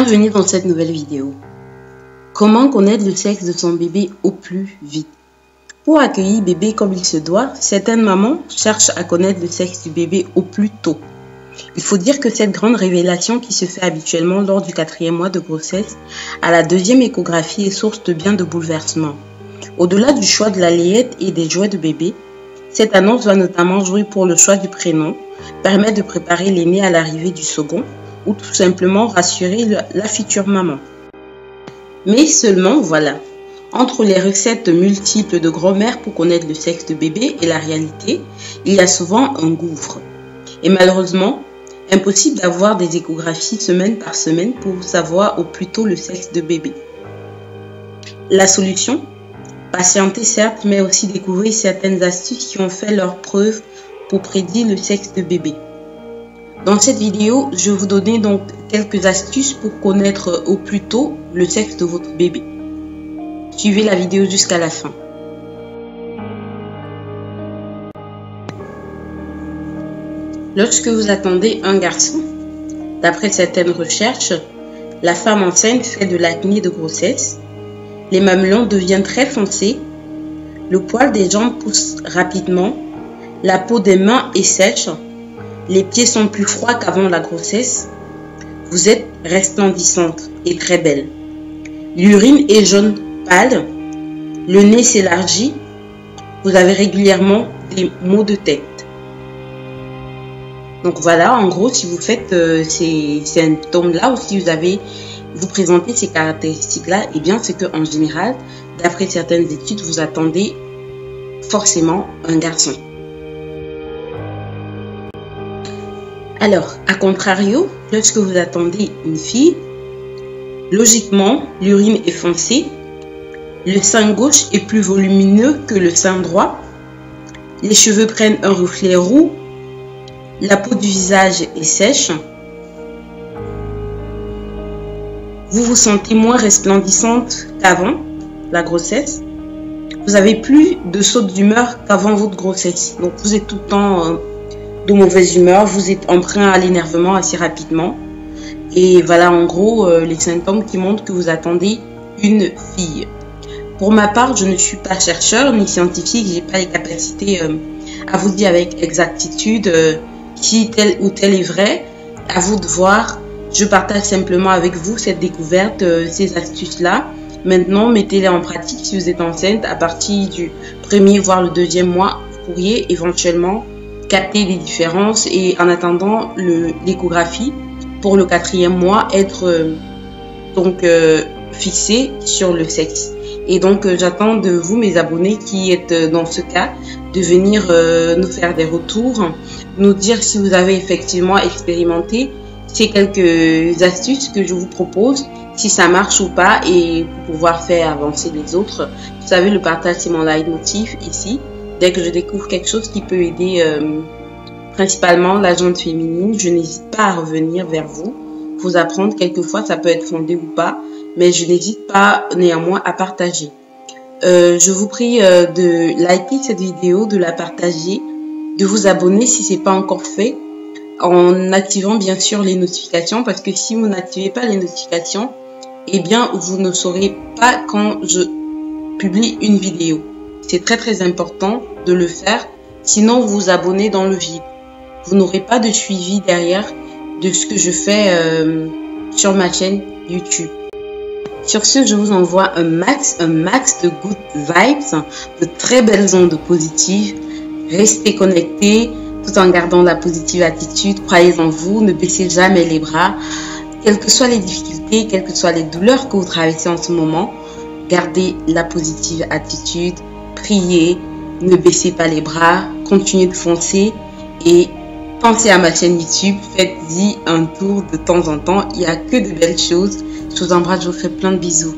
Bienvenue dans cette nouvelle vidéo. Comment connaître le sexe de son bébé au plus vite? Pour accueillir bébé comme il se doit, certaines mamans cherchent à connaître le sexe du bébé au plus tôt. Il faut dire que cette grande révélation qui se fait habituellement lors du 4e mois de grossesse à la 2e échographie est source de bien de bouleversements. Au-delà du choix de la layette et des jouets de bébé, cette annonce va notamment jouer pour le choix du prénom, permettre de préparer l'aîné à l'arrivée du second, ou tout simplement rassurer la future maman. Mais seulement, voilà, entre les recettes multiples de grand-mère pour connaître le sexe de bébé et la réalité, il y a souvent un gouffre. Et malheureusement, impossible d'avoir des échographies semaine par semaine pour savoir au plus tôt le sexe de bébé. La solution? Patienter certes, mais aussi découvrir certaines astuces qui ont fait leur preuve pour prédire le sexe de bébé. Dans cette vidéo, je vais vous donner donc quelques astuces pour connaître au plus tôt le sexe de votre bébé. Suivez la vidéo jusqu'à la fin. Lorsque vous attendez un garçon, d'après certaines recherches, la femme enceinte fait de l'acné de grossesse, les mamelons deviennent très foncés, le poil des jambes pousse rapidement, la peau des mains est sèche, les pieds sont plus froids qu'avant la grossesse. Vous êtes resplendissante et très belle. L'urine est jaune pâle. Le nez s'élargit. Vous avez régulièrement des maux de tête. Donc voilà, en gros, si vous faites ces symptômes-là ou si vous présentez ces caractéristiques-là, eh bien, c'est qu'en général, d'après certaines études, vous attendez forcément un garçon. Alors, à contrario, lorsque vous attendez une fille, logiquement, l'urine est foncée, le sein gauche est plus volumineux que le sein droit, les cheveux prennent un reflet roux, la peau du visage est sèche, vous vous sentez moins resplendissante qu'avant la grossesse, vous avez plus de sautes d'humeur qu'avant votre grossesse, donc vous êtes tout le temps de mauvaise humeur, vous êtes emprunt à l'énervement assez rapidement. Et voilà en gros les symptômes qui montrent que vous attendez une fille. Pour ma part, je ne suis pas chercheur ni scientifique, j'ai pas les capacités à vous dire avec exactitude qui tel ou tel est vrai. À vous de voir. Je partage simplement avec vous cette découverte, ces astuces-là. Maintenant, mettez-les en pratique si vous êtes enceinte. À partir du 1er voire le 2e mois, vous pourriez éventuellement capter les différences et en attendant l'échographie pour le 4e mois être fixé sur le sexe. Et donc j'attends de vous, mes abonnés qui êtes dans ce cas, de venir nous faire des retours, nous dire si vous avez effectivement expérimenté ces quelques astuces que je vous propose, si ça marche ou pas, et pour pouvoir faire avancer les autres. Vous savez, le partage c'est mon leitmotiv ici. Dès que je découvre quelque chose qui peut aider principalement la gente féminine, je n'hésite pas à revenir vers vous, vous apprendre. Quelquefois, ça peut être fondé ou pas, mais je n'hésite pas néanmoins à partager. Je vous prie de liker cette vidéo, de la partager, de vous abonner si ce n'est pas encore fait, en activant bien sûr les notifications, parce que si vous n'activez pas les notifications, eh bien, vous ne saurez pas quand je publie une vidéo. C'est très très important de le faire, sinon vous vous abonnez dans le vide. Vous n'aurez pas de suivi derrière de ce que je fais sur ma chaîne YouTube. Sur ce, je vous envoie un max de good vibes, de très belles ondes positives. Restez connectés tout en gardant la positive attitude. Croyez en vous, ne baissez jamais les bras. Quelles que soient les difficultés, quelles que soient les douleurs que vous traversez en ce moment, gardez la positive attitude. Priez, ne baissez pas les bras, continuez de foncer et pensez à ma chaîne YouTube, faites-y un tour de temps en temps, il n'y a que de belles choses. Je vous embrasse, je vous fais plein de bisous.